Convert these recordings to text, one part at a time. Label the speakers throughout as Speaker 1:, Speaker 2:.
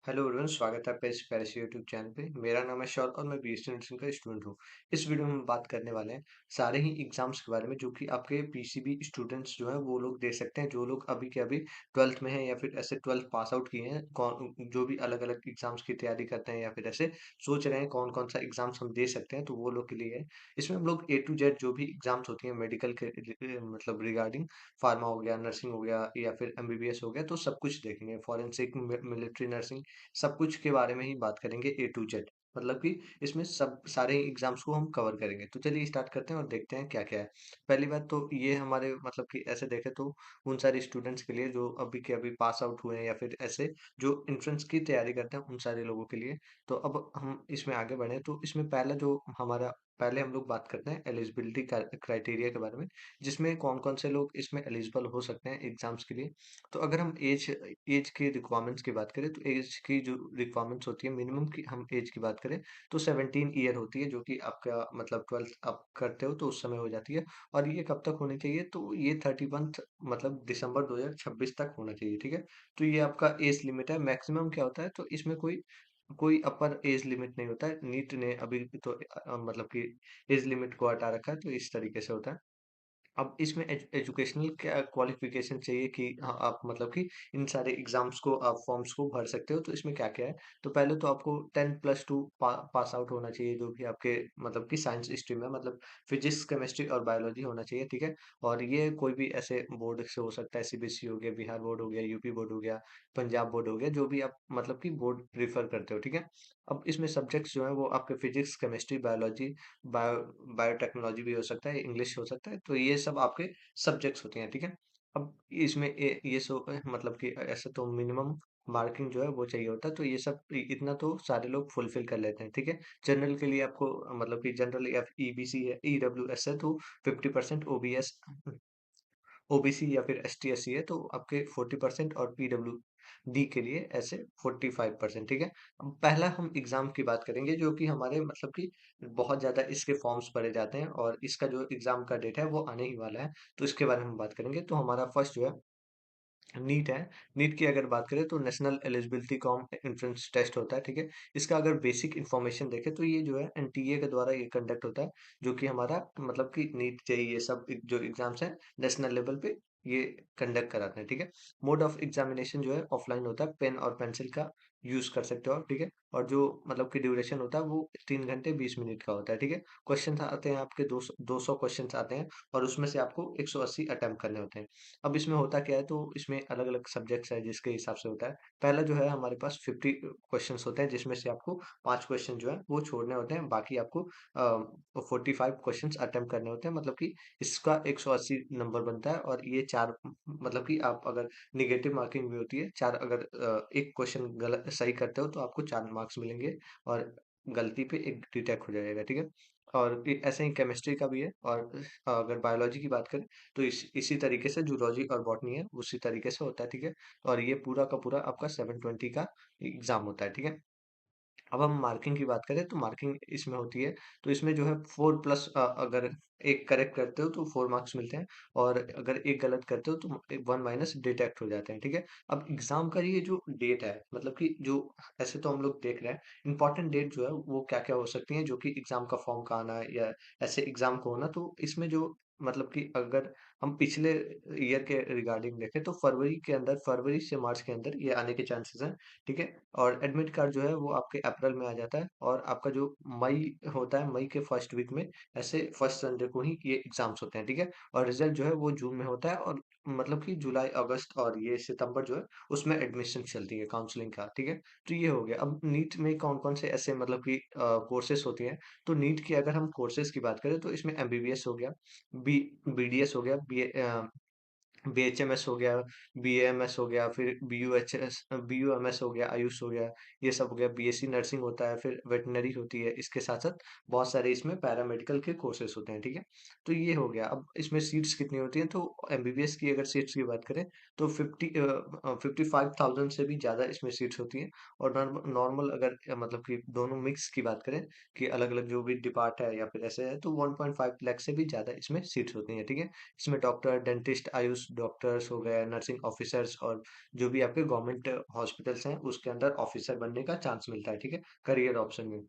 Speaker 1: Hello everyone, स्वागत है आपका इस प्यारे से यूट्यूब चैनल पे। मेरा नाम है शौर्य और मैं बीएससी नर्सिंग का स्टूडेंट हूँ। इस वीडियो में हम बात करने वाले हैं सारे ही एग्जाम्स के बारे में जो कि आपके पीसीबी स्टूडेंट्स जो हैं वो लोग दे सकते हैं, जो लोग अभी के अभी 12th में हैं या फिर ऐसे 12th पास आउट किए हैं, कौन जो भी अलग अलग एग्जाम्स की तैयारी करते हैं या फिर ऐसे सोच रहे हैं कौन कौन सा एग्जाम्स हम दे सकते हैं, तो वो लोग के लिए है। इसमें हम लोग ए टू जेड जो भी एग्जाम्स होती हैं मेडिकल के मतलब रिगार्डिंग फार्मा हो गया, नर्सिंग हो गया या फिर एमबीबीएस हो गया, तो सब कुछ देखेंगे। फॉरेंसिक, मिलिट्री नर्सिंग, सब कुछ के बारे में ही बात करेंगे ए टू जेड। मतलब कि इसमें सब सारे एग्जाम्स को हम कवर करेंगे। तो चलिए स्टार्ट करते हैं और देखते हैं क्या क्या है। पहली बात तो ये हमारे मतलब कि ऐसे देखें तो उन सारे स्टूडेंट्स के लिए जो अभी के अभी पास आउट हुए हैं या फिर ऐसे जो एंट्रेंस की तैयारी करते हैं उन सारे लोगों के लिए। तो अब हम इसमें आगे बढ़े तो इसमें पहला जो हमारा पहले हम लोग बात करते हैं एलिजिबिलिटी क्राइटेरिया के बारे में, जिसमें कौन कौन से लोग इसमें एलिजिबल हो सकते हैं एग्जाम्स के लिए। तो अगर हम एज एज की रिक्वायरमेंट्स की बात करें तो एज की जो रिक्वायरमेंट्स होती है मिनिमम की हम एज की बात करें तो 17 ईयर होती है, जो कि आपका मतलब 12th आप करते हो तो उस समय हो जाती है। और ये कब तक होनी चाहिए, तो ये 31 मतलब दिसंबर 2026 तक होना चाहिए, ठीक है। तो ये आपका एज लिमिट है। मैक्सिमम क्या होता है, तो इसमें कोई कोई अपर एज लिमिट नहीं होता है। नीट ने अभी तो मतलब कि एज लिमिट को हटा रखा है, तो इस तरीके से होता है। अब इसमें एजुकेशनल क्या क्वालिफिकेशन चाहिए कि हाँ, आप मतलब कि इन सारे एग्जाम्स को आप फॉर्म्स को भर सकते हो, तो इसमें क्या क्या है। तो पहले तो आपको 10+2 पास आउट होना चाहिए, जो भी आपके मतलब कि साइंस स्ट्रीम है, मतलब फिजिक्स, केमिस्ट्री और बायोलॉजी होना चाहिए, ठीक है। और ये कोई भी ऐसे बोर्ड से हो सकता है, सीबीएसई हो गया, बिहार बोर्ड हो गया, यूपी बोर्ड हो गया, पंजाब बोर्ड हो गया, जो भी आप मतलब कि बोर्ड प्रीफर करते हो, ठीक है। अब इसमें सब्जेक्ट्स जो है वो आपके physics, chemistry, biology, bio biotechnology भी हो सकता है, इंग्लिश हो सकता है, तो ये सब आपके सब्जेक्ट्स होती हैं, ठीक है। अब इसमें ये सो मतलब कि ऐसे तो मिनिमम मार्किंग जो है वो चाहिए होता है, तो ये सब इतना तो सारे लोग फुलफिल कर लेते हैं, ठीक है। जनरल के लिए आपको मतलब कि जनरल या ईबीसी है, ईडब्ल्यूएस है, तो 50% ओबीएस, ओबीसी या फिर एसटी एससी है तो आपके 40% और पीडब्ल्यू डी के लिए ऐसे 45%, ठीक है। अब पहला हम एग्जाम की बात करेंगे जो कि हमारे मतलब कि बहुत ज्यादा इसके फॉर्म्स भरे जाते हैं और इसका जो एग्जाम का डेट है वो आने ही वाला है, तो इसके बारे में हम बात करेंगे। तो हमारा फर्स्ट जो है नीट है। नीट की अगर बात करें तो National Eligibility cum Entrance Test होता है, ठीक है। इसका अगर बेसिक इन्फॉर्मेशन देखें तो ये जो है एनटीए के द्वारा ये कंडक्ट होता है, जो कि हमारा मतलब कि नीट जेईई ये सब जो एग्जाम्स हैं नेशनल लेवल पे ये कंडक्ट कराते हैं, ठीक है। मोड ऑफ एग्जामिनेशन जो है ऑफलाइन होता है, पेन और पेंसिल का यूज कर सकते हो आप, ठीक है। और जो मतलब कि ड्यूरेशन होता है वो 3 घंटे 20 मिनट का होता है, ठीक है। क्वेश्चन आते हैं आपके 200 क्वेश्चन आते हैं और उसमें से आपको 180 अटेम्प्ट करने होते हैं। अब इसमें होता क्या है, तो इसमें अलग-अलग सब्जेक्ट्स है जिसके हिसाब से होता है। पहला जो है हमारे पास 50 क्वेश्चंस होते हैं, जिसमें से आपको 5 क्वेश्चन जो है वो छोड़ने होते हैं। बाकी आपको 45 क्वेश्चंस अटेम्प्ट करने होते हैं, मतलब कि इसका 180 नंबर बनता है। और ये 4 मतलब कि आप अगर नेगेटिव मार्किंग भी होती है, 4 अगर एक क्वेश्चन गलत सही करते हो तो आपको 4 मार्क्स मिलेंगे और गलती पे 1 डिडक्ट हो जाएगा, ठीक है। और ऐसे ही केमिस्ट्री का भी है। और अगर बायोलॉजी की बात करें तो इसी तरीके से जूलॉजी और बॉटनी है उसी तरीके से होता है, ठीक है। और ये पूरा का पूरा आपका 720 का एग्जाम होता है, ठीक है। अब हम मार्किंग की बात करें तो मार्किंग इसमें होती है, तो इसमें जो है 4+ अगर एक करेक्ट करते हो तो 4 मार्क्स मिलते हैं और अगर एक गलत करते हो तो 1 माइनस डिडक्ट हो जाते हैं, ठीक है। अब एग्जाम का ये जो डेट है, मतलब कि जो ऐसे तो हम लोग देख रहे हैं इंपॉर्टेंट डेट जो है वो क्या क्या हो सकती है, जो कि एग्जाम का फॉर्म का आना है या ऐसे एग्जाम को होना। तो इसमें जो मतलब कि अगर हम पिछले ईयर के रिगार्डिंग देखें तो फरवरी के अंदर, फरवरी से मार्च के अंदर ये आने के चांसेस हैं, ठीक है। और एडमिट कार्ड जो है वो आपके अप्रैल में आ जाता है और आपका जो मई होता है, मई के फर्स्ट वीक में ऐसे फर्स्ट संडे को ही ये एग्जाम्स होते हैं, ठीक है। और रिजल्ट जो है वो जून में होता है और मतलब कि जुलाई अगस्त और ये सितंबर जो है उसमें एडमिशन चलती है काउंसलिंग का, ठीक है। तो ये हो गया। अब नीट में कौन कौन से ऐसे मतलब कि कोर्सेस होती हैं, तो नीट की अगर हम कोर्सेज की बात करें तो इसमें एमबीबीएस हो गया, बी बीडीएस हो गया, बी बीएचएमएस हो गया, बीएएमएस हो गया, फिर बीयूएचएस बीयूएमएस हो गया, आयुष हो गया, ये सब हो गया। बीएससी नर्सिंग होता है, फिर वेटरनरी होती है। इसके साथ-साथ बहुत सारे इसमें पैरामेडिकल के कोर्सेस होते हैं, ठीक है? तो ये हो गया। अब इसमें सीट्स कितनी होती हैं, तो एमबीबीएस की अगर सीट्स की बात करें तो 55,000 से भी ज़्यादा इसमें सीट्स होती हैं। और नॉर्मल अगर मतलब कि दोनों मिक्स की बात करें कि अलग-अलग जो भी डिपार्ट है या फिर ऐसे है, तो 1.5 लाख से भी ज़्यादा इसमें सीट्स होती हैं, ठीक है? इसमें डॉक्टर, डेंटिस्ट, आयुष डॉक्टर्स हो गए, नर्सिंग ऑफिसर्स और जो भी आपके गवर्नमेंट हॉस्पिटल्स हैं, उसके अंदर ऑफिसर बनने का चांस मिलता है, ठीक है? करियर ऑप्शन में।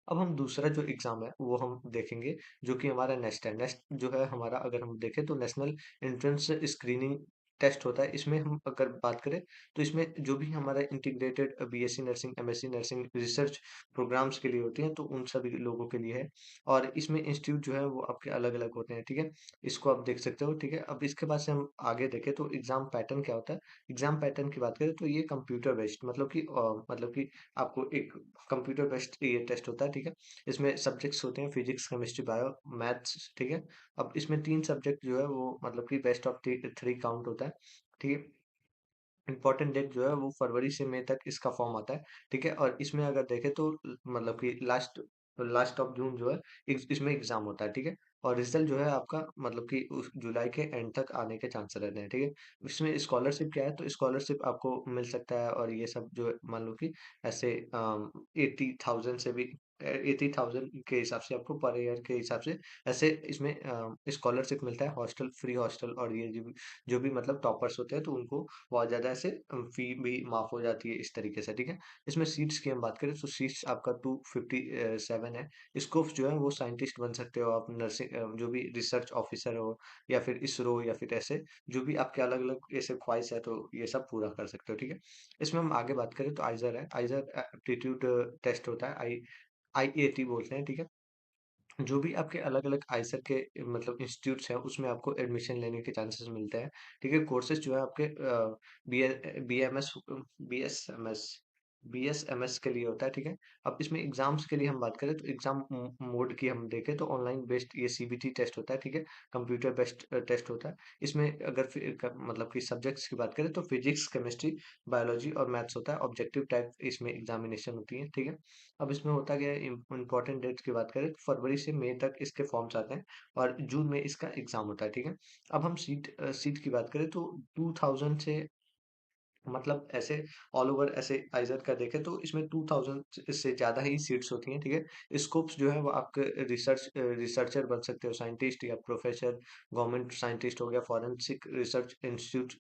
Speaker 1: अब हम दूसरा जो एग्ज़ाम है, वो हम देखेंगे, जो कि हमारा नेक्स्ट है। नेक्स्ट जो है हमारा, अगर हम देखें तो नेशनल एंट्रेंस स्क्रीनिंग टेस्ट होता है। इसमें हम अगर बात करें, तो इसमें जो भी हमारा integrated BSc nursing, MSc nursing research programmes के लिए होती हैं, तो उन सभी लोगों के लिए है। और इसमें इंस्टीट्यूट जो है वो आपके अलग-अलग होते हैं, ठीक है? इसको आप देख सकते हो, ठीक है? अब इसके बाद से हम आगे देखें तो एग्ज़ाम पैटर्न क्या होता है? एग्ज़ाम पैटर्न की बात करें तो ये कंप्यूटर बेस्ड, मतलब कि आपको एक कंप्यूटर बेस्ड ये टेस्ट होता है, ठीक है? इसमें सब्जेक्ट्स होते हैं फिजिक्स, केमिस्ट्री, बायो, मैथ्स, ठीक है? अब इसमें 3 सब्जेक्ट जो है वो मतलब कि बेस्ट ऑफ 3 काउंट होता है, ठीक है? इम्पोर्टेंट डेट जो है वो फरवरी से मई तक इसका फॉर्म आता है, ठीक है? और इसमें अगर देखें तो मतलब कि लास्ट लास्ट ऑफ जून जो है इसमें एग्ज़ाम होता है, ठीक है? और रिज़ल्ट जो है आपका मतलब कि उस जुलाई के एंड तक आने के चांस रहते हैं, ठीक है? इसमें स्कॉलरशिप क्या है, तो स्कॉलरशिप आपको मिल सकता है और ये सब जो है मान लो कि ऐसे 80,000 से भी 80,000 के हिसाब से आपको पर ईयर के हिसाब से ऐसे इसमें स्कॉलरशिप मिलता है, हॉस्टल फ्री हॉस्टल, और ये जो भी मतलब टॉपर्स होते हैं तो उनको बहुत ज़्यादा ऐसे फ़ी भी माफ़ हो जाती है इस तरीके से, ठीक है? इसमें सीट्स की हम बात करें तो सीट्स आपका 257 है। स्कोप्स जो है वो साइंटिस्ट बन सकते हो आप, नर्सिंग जो भी रिसर्च ऑफिसर हो या फिर इसरो या फिर ऐसे जो भी आपके अलग-अलग ऐसे ख्वाहिश है, तो ये सब पूरा कर सकते हो, ठीक है? इसमें हम आगे बात करें तो आइज़र है। आइज़र एप्टीट्यूड टेस्ट होता है, आईएटी बोलते हैं, ठीक है? जो भी आपके अलग-अलग आइसर के मतलब इंस्टीट्यूट्स हैं, उसमें आपको एडमिशन लेने के चांसेस मिलते हैं, ठीक है? कोर्सेज़ जो है आपके बीएमएस बीएसएमएस बीएसएमएस के लिए होता है, ठीक है? अब इसमें एग्ज़ाम्स के लिए हम बात करें तो एग्ज़ाम मोड की हम देखें तो ऑनलाइन बेस्ड ये सीबीटी टेस्ट होता है, ठीक है? कंप्यूटर बेस्ड टेस्ट होता है। इसमें अगर फिर क मतलब कि सब्जेक्ट्स की बात करें तो फिजिक्स, केमिस्ट्री, बायोलॉजी और मैथ्स होता है। ऑब्जेक्टिव टाइप इसमें एग्ज़ामिनेशन होती है, ठीक है? अब इसमें होता क्या है, इम्पोर्टेंट डेट्स की बात करें तो फरवरी से मई तक इसके फॉर्म्स आते हैं और जून में इसका एग्जाम होता है, ठीक है? अब हम सीट की बात करें तो 2000 से मतलब ऐसे ऑल ओवर ऐसे आइज़र का देखें तो इसमें 2000 से ज़्यादा ही सीट्स होती हैं, ठीक है? स्कोप्स जो है वो आपके रिसर्चर बन सकते हो, साइंटिस्ट या प्रोफेसर, गवर्नमेंट साइंटिस्ट हो गया, फॉरेंसिक रिसर्च इंस्टीट्यूट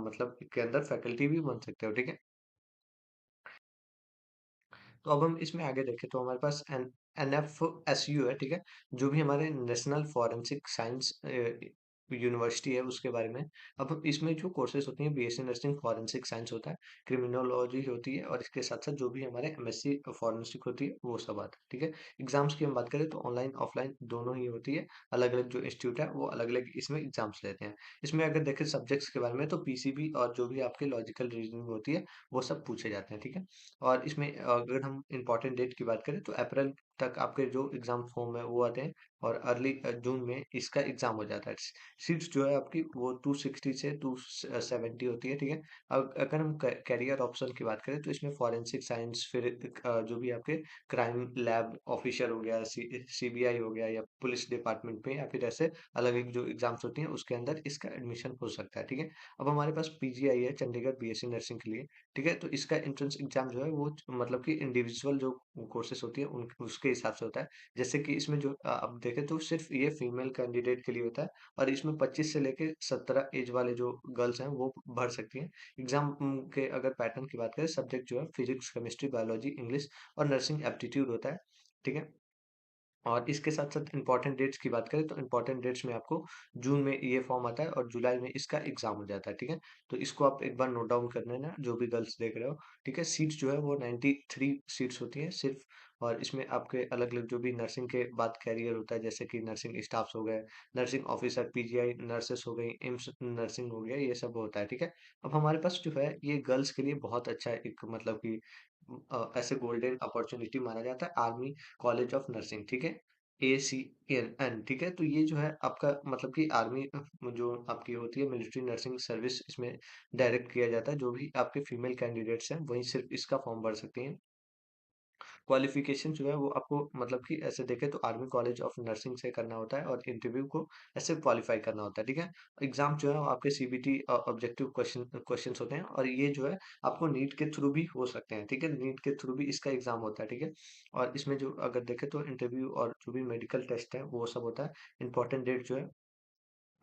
Speaker 1: मतलब के अंदर फैकल्टी भी बन सकते हो, ठीक है? तो अब हम इसमें आगे देखें तो हमारे पास एनएफएसयू है, ठीक है? जो भी हमारे नेशनल फॉरेंसिक साइंस यूनिवर्सिटी है उसके बारे में। अब हम इसमें जो कोर्सेज़ होती हैं, बीएससी नर्सिंग फॉरेंसिक साइंस होता है, क्रिमिनोलॉजी होती है और इसके साथ-साथ जो भी हमारे एमएससी फॉरेंसिक होती है, वो सब आता है, ठीक है? एग्ज़ाम्स की हम बात करें तो ऑनलाइन, ऑफलाइन दोनों ही होती है। अलग-अलग जो इंस्टीट्यूट है, वो अलग-अलग इसमें एग्ज़ाम्स लेते हैं। इसमें अगर देखें सब्जेक्ट्स के बारे में तो पीसीबी और जो भी आपके लॉजिकल रीज़निंग होती है, वो सब पूछे जाते हैं, ठीक है? और इसमें अगर हम इम्पोर्टेंट डेट की बात करें तो अप्रैल तक आपके जो एग्ज़ाम फॉर्म है वो आते हैं और अर्ली जून में इसका एग्ज़ाम हो जाता है। सीट्स जो है आपकी वो 260 से 270 होती है, ठीक है? अब अगर हम करियर ऑप्शन की बात करें तो इसमें फॉरेंसिक साइंस, फिर जो भी आपके क्राइम लैब ऑफिसर हो गया, सीबीआई हो गया या पुलिस डिपार्टमेंट में या फिर ऐसे अलग-अलग जो एग्ज़ाम्स होती हैं उसके अंदर इसका एडमिशन हो सकता है, ठीक है? अब हमारे पास पीजीआई है चंडीगढ़ बीएससी नर्सिंग के लिए, ठीक है? तो इसका एंट्रेंस एग्ज़ाम जो है वो मतलब कि इंडिविजुअल जो कोर्सेज़ होती है उन उसके हिसाब से होता है। जैसे कि इसमें जो आप देखें तो सिर्फ़ ये फीमेल कैंडिडेट के लिए होता है और इसमें 25 से लेके 17 ऐज वाले जो गर्ल्स हैं वो भर सकती हैं। एग्ज़ाम के अगर पैटर्न की बात करें, सब्जेक्ट जो है फिज़िक्स, केमिस्ट्री, बायोलॉजी, इंग्लिश और नर्सिंग एप्टीट्यूड होता है, ठीक है? और इसके साथ-साथ इम्पोर्टेंट डेट्स की बात करें तो इम्पोर्टेंट डेट्स में आपको जून में ये फॉर्म आता है और जुलाई में इसका एग्ज़ाम हो जाता है, ठीक है? तो इसको आप एक बार नोट डाउन कर लेना, जो भी गर्ल्स देख रहे हो, ठीक है? सीट्स जो है वो 93 सीट्स होती हैं सिर्फ़, और इसमें आपके अलग-अलग जो भी नर्सिंग के बाद कैरियर होता है, जैसे कि नर्सिंग स्टाफ्स हो गए, नर्सिंग ऑफ़िसर, पीजीआई नर्सेस हो गई, एम्स नर्सिंग हो गया, ये सब होता है, ठीक है? अब हमारे पास जो है ये गर्ल्स के लिए बहुत अच्छा एक मतलब कि ऐसे गोल्डन अपॉर्च्युनिटी माना जाता है, आर्मी कॉलेज ऑफ नर्सिंग, ठीक है? एसीएनएन, ठीक है? तो ये जो है आपका मतलब कि आर्मी जो आपकी होती है मिलिट्री नर्सिंग सर्विस, इसमें डायरेक्ट किया जाता है। जो भी आपके फीमेल कैंडिडेट्स हैं, वही सिर्फ़ इसका फॉर्म भर सकती हैं। क्वालिफ़िकेशन जो है वो आपको मतलब कि ऐसे देखें तो आर्मी कॉलेज ऑफ नर्सिंग से करना होता है और इंटरव्यू को ऐसे क्वालीफाई करना होता है, ठीक है? एग्ज़ाम जो है वो आपके सीबीटी ऑब्जेक्टिव क्वेश्चन्स होते हैं और ये जो है आपको नीट के थ्रू भी हो सकते हैं, ठीक है? नीट के थ्रू भी इसका एग्ज़ाम होता है, ठीक है? और इसमें जो अगर देखें तो इंटरव्यू और जो भी मेडिकल टेस्ट है वो सब होता है। इम्पोर्टेंट डेट जो है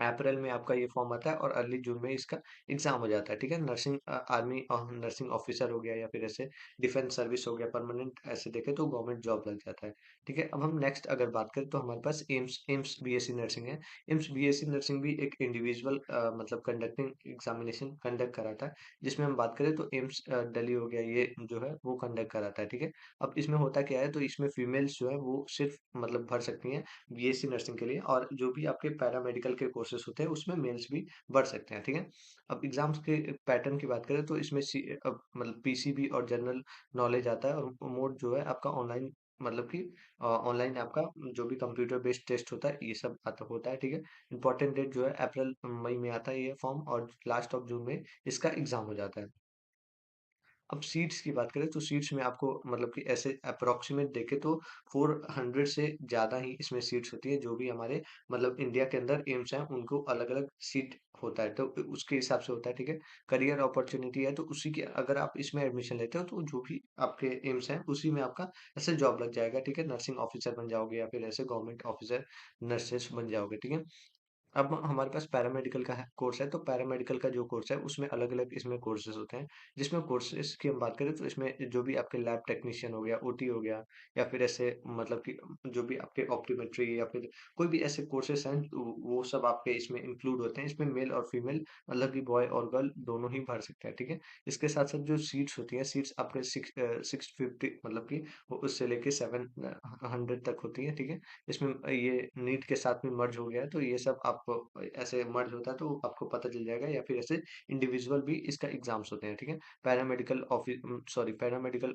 Speaker 1: अप्रैल में आपका ये फॉर्म आता है और अर्ली जून में इसका एग्जाम हो जाता है, ठीक है। नर्सिंग आर्मी और नर्सिंग ऑफिसर हो गया या फिर ऐसे डिफेंस सर्विस हो गया, परमानेंट ऐसे देखे तो गवर्नमेंट जॉब लग जाता है, ठीक है। अब हम नेक्स्ट अगर बात करें तो हमारे पास एम्स एम्स बीएससी नर्सिंग है। एम्स बीएससी नर्सिंग भी एक इंडिविजुअल मतलब कंडक्टिंग एग्जामिनेशन कंडक्ट कराता है, जिसमें हम बात करें तो एम्स दिल्ली हो गया, ये जो है वो कंडक्ट कराता है, ठीक है। अब इसमें होता क्या है, तो इसमें फीमेल्स जो है वो सिर्फ मतलब भर सकती हैं बीएससी नर्सिंग के लिए, और जो भी आपके पैरामेडिकल के कोर्सेज होते हैं उसमें मेल्स भी बढ़ सकते हैं, ठीक है। अब एग्जाम्स के पैटर्न की बात करें तो इसमें अब मतलब पीसीबी और जनरल नॉलेज आता है, और मोड जो है आपका ऑनलाइन, मतलब कि ऑनलाइन आपका जो भी कंप्यूटर बेस्ड टेस्ट होता है ये सब आता होता है, ठीक है। इंपॉर्टेंट डेट जो है अप्रैल मई में आता है ये फॉर्म, और लास्ट ऑफ जून में इसका एग्जाम हो जाता है। अब सीट्स की बात करें तो सीट्स में आपको मतलब कि ऐसे अप्रोक्सीमेट देखे तो 400 से ज़्यादा ही इसमें सीट्स होती है, जो भी हमारे मतलब इंडिया के अंदर एम्स हैं उनको अलग अलग सीट होता है, तो उसके हिसाब से होता है, ठीक है। करियर अपॉर्चुनिटी है तो उसी के अगर आप इसमें एडमिशन लेते हो तो जो भी आपके एम्स हैं उसी में आपका ऐसे जॉब लग जाएगा, ठीक है। नर्सिंग ऑफिसर बन जाओगे या फिर ऐसे गवर्नमेंट ऑफिसर नर्सेस बन जाओगे, ठीक है। अब हमारे पास पैरामेडिकल का है कोर्स है, तो पैरामेडिकल का जो कोर्स है उसमें अलग-अलग इसमें कोर्सेज़ होते हैं। जिसमें कोर्सेज़ की हम बात करें तो इसमें जो भी आपके लैब टेक्नीशियन हो गया, ओटी हो गया, या फिर ऐसे मतलब कि जो भी आपके ऑप्टोमेट्री या फिर कोई भी ऐसे कोर्सेज़ हैं वो सब आपके इसमें इंक्लूड होते हैं। इसमें मेल और फीमेल मतलब कि बॉय और गर्ल दोनों ही भर सकते हैं, ठीक है। इसके साथ-साथ जो सीट्स होती हैं, सीट्स आपके 650 मतलब कि वो उससे लेके 700 तक होती है, ठीक है। इसमें ये नीट के साथ में मर्ज हो गया है, तो ये सब आपको ऐसे मर्ज होता है तो आपको पता चल जाएगा, या फिर ऐसे इंडिविजुअल भी इसका एग्जाम्स होते हैं, ठीक है। Paramedical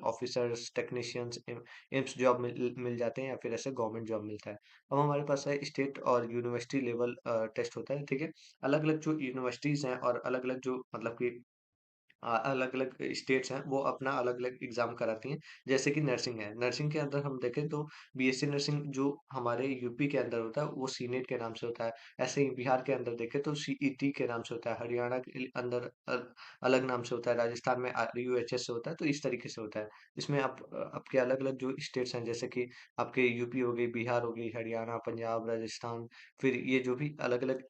Speaker 1: officers, technicians, AIIMS job मिल जाते हैं या फिर ऐसे गवर्नमेंट जॉब मिलता है। अब हमारे पास है स्टेट और यूनिवर्सिटी लेवल टेस्ट होता है, ठीक है। अलग अलग जो यूनिवर्सिटीज हैं और अलग अलग जो मतलब कि अलग-अलग स्टेट्स हैं, वो अपना अलग-अलग एग्ज़ाम कराती हैं। जैसे कि नर्सिंग है, नर्सिंग के अंदर हम देखें तो बीएससी नर्सिंग जो हमारे यूपी के अंदर होता है, वो सीनेट के नाम से होता है। ऐसे ही बिहार के अंदर देखें तो सीईटी के नाम से होता है, हरियाणा के अंदर अलग नाम से होता है, राजस्थान में आरयूएचएस से होता है, तो इस तरीके से होता है। इसमें आपके अलग-अलग जो स्टेट्स हैं, जैसे कि आपके यूपी हो गई, बिहार हो गई, हरियाणा, पंजाब, राजस्थान, फिर ये जो भी अलग-अलग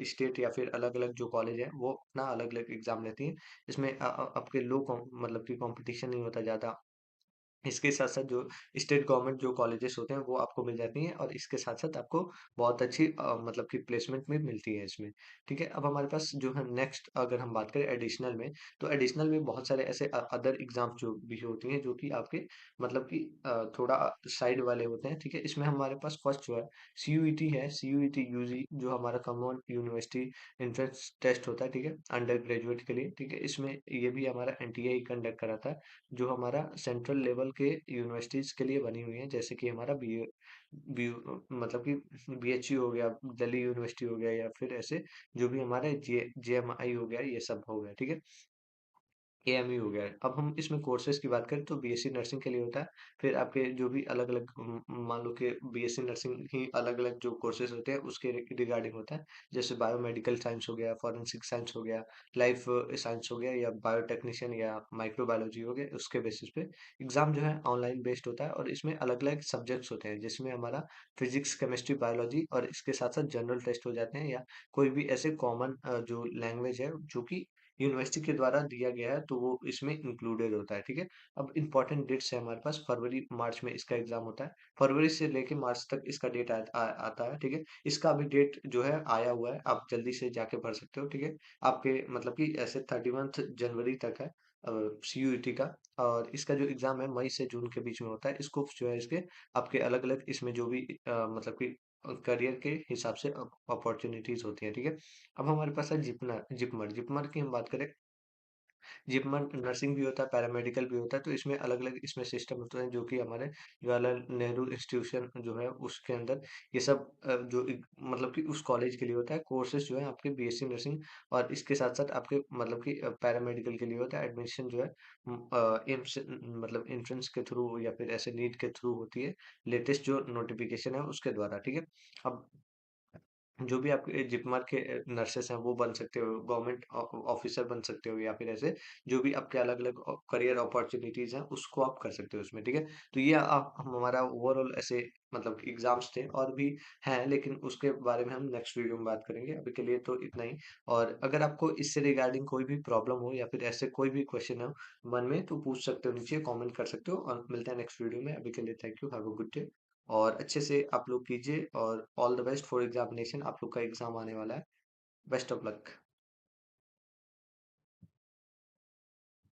Speaker 1: स्टेट या फिर अलग-अलग जो कॉलेज हैं, वो अपना अलग-अलग एग्ज़ाम लेती हैं। इसमें आपके लो कॉम मतलब कि कॉम्पिटिशन नहीं होता ज़्यादा। इसके साथ-साथ जो स्टेट गवर्नमेंट जो कॉलेजेस होते हैं वो आपको मिल जाती हैं, और इसके साथ-साथ आपको बहुत अच्छी मतलब कि प्लेसमेंट भी मिलती है इसमें, ठीक है। अब हमारे पास जो है नेक्स्ट अगर हम बात करें एडिशनल में, तो एडिशनल में बहुत सारे ऐसे अदर एग्ज़ाम्स जो भी होती हैं जो कि आपके मतलब कि थोड़ा साइड वाले होते हैं, ठीक है। इसमें हमारे पास फर्स्ट जो है सीयूईटी है, सीयूईटी यूजी जो हमारा कॉमन यूनिवर्सिटी एंट्रेंस टेस्ट होता है, ठीक है, अंडर ग्रेजुएट के लिए, ठीक है। इसमें ये भी हमारा एनटीए ही कंडक्ट कराता है, जो हमारा सेंट्रल लेवल के यूनिवर्सिटीज़ के लिए बनी हुई है, जैसे कि हमारा मतलब कि बीएचयू हो गया, दिल्ली यूनिवर्सिटी हो गया, या फिर ऐसे जो भी हमारे जेएमआई हो गया, ये सब हो गया, ठीक है। एएमयू हो गया है। अब हम इसमें कोर्सेज़ की बात करें तो बीएससी नर्सिंग के लिए होता है। फिर आपके जो भी अलग-अलग मान लो कि बीएससी नर्सिंग ही अलग-अलग जो कोर्सेज़ होते हैं उसके रिगार्डिंग होता है। जैसे बायोमेडिकल साइंस हो गया, फॉरेंसिक साइंस हो गया, लाइफ साइंस हो गया, या बायोटेक्नीशियन या माइक्रोबायोलॉजी हो गया, उसके बेसिस पे एग्ज़ाम जो है ऑनलाइन बेस्ड होता है, और इसमें अलग-अलग सब्जेक्ट्स होते हैं जिसमें हमारा फिजिक्स, केमिस्ट्री, बायोलॉजी, और इसके साथ-साथ जनरल टेस्ट हो जाते हैं, या कोई भी ऐसे कॉमन जो लैंग्वेज है जो कि यूनिवर्सिटी के द्वारा दिया गया है तो वो इसमें इंक्लूडेड होता है, ठीक है। अब इम्पोर्टेंट डेट्स है हमारे पास, फरवरी मार्च में इसका एग्जाम होता है। फरवरी से लेके मार्च तक इसका डेट आता है, ठीक है। इसका अभी डेट जो है आया हुआ है, आप जल्दी से जाके भर सकते हो, ठीक है। आपके मतलब कि ऐसे 31 जनवरी तक है सीयूईटी का, और इसका जो एग्जाम है मई से जून के बीच में होता है। स्कोप जो है इसके आपके अलग अलग इसमें जो भी मतलब कि करियर के हिसाब से अपॉर्चुनिटीज होती है, ठीक है। अब हमारे पास है जिपमर जिपमर की हम बात करें, जिपमर नर्सिंग भी होता है, पैरामेडिकल भी होता है, तो इसमें अलग-अलग इसमें सिस्टम होते हैं जो कि हमारे जवाहरलाल नेहरू इंस्टीट्यूशन जो है उसके अंदर ये सब जो मतलब कि उस कॉलेज के लिए होता है। कोर्सेज जो है आपके बीएससी नर्सिंग, और इसके साथ-साथ आपके मतलब कि पैरामेडिकल के लिए होता है। एडमिशन जो है एम्स मतलब एंट्रेंस के थ्रू या फिर ऐसे नीट के थ्रू होती है। लेटेस्ट जो नोटिफिकेशन है उसके द्वारा, ठीक है। अब जो भी आपके जिपमर के नर्सेस हैं वो बन सकते हो, गवर्नमेंट ऑफिसर बन सकते हो या फिर ऐसे जो भी आपके अलग-अलग करियर अपॉर्च्युनिटीज़ हैं उसको आप कर सकते हो उसमें, ठीक है? तो ये हमारा ओवरऑल ऐसे मतलब एग्ज़ाम्स थे और भी हैं लेकिन उसके बारे में हम नेक्स्ट वीडियो में बात करेंगे। अभी के लिए तो इतना ही और अगर आपको इससे रिगार्डिंग कोई भी प्रॉब्लम हो या फिर ऐसे कोई भी क्वेश्चन हो मन में तो पूछ सकते हो नीचे कमेंट कर सकते हो और मिलते हैं नेक्स्ट वीडियो में। अभी के लिए thank you, have a good day. और अच्छे से आप लोग कीजिए और all the best for examination. आप लोग का एग्जाम आने वाला है। Best of luck.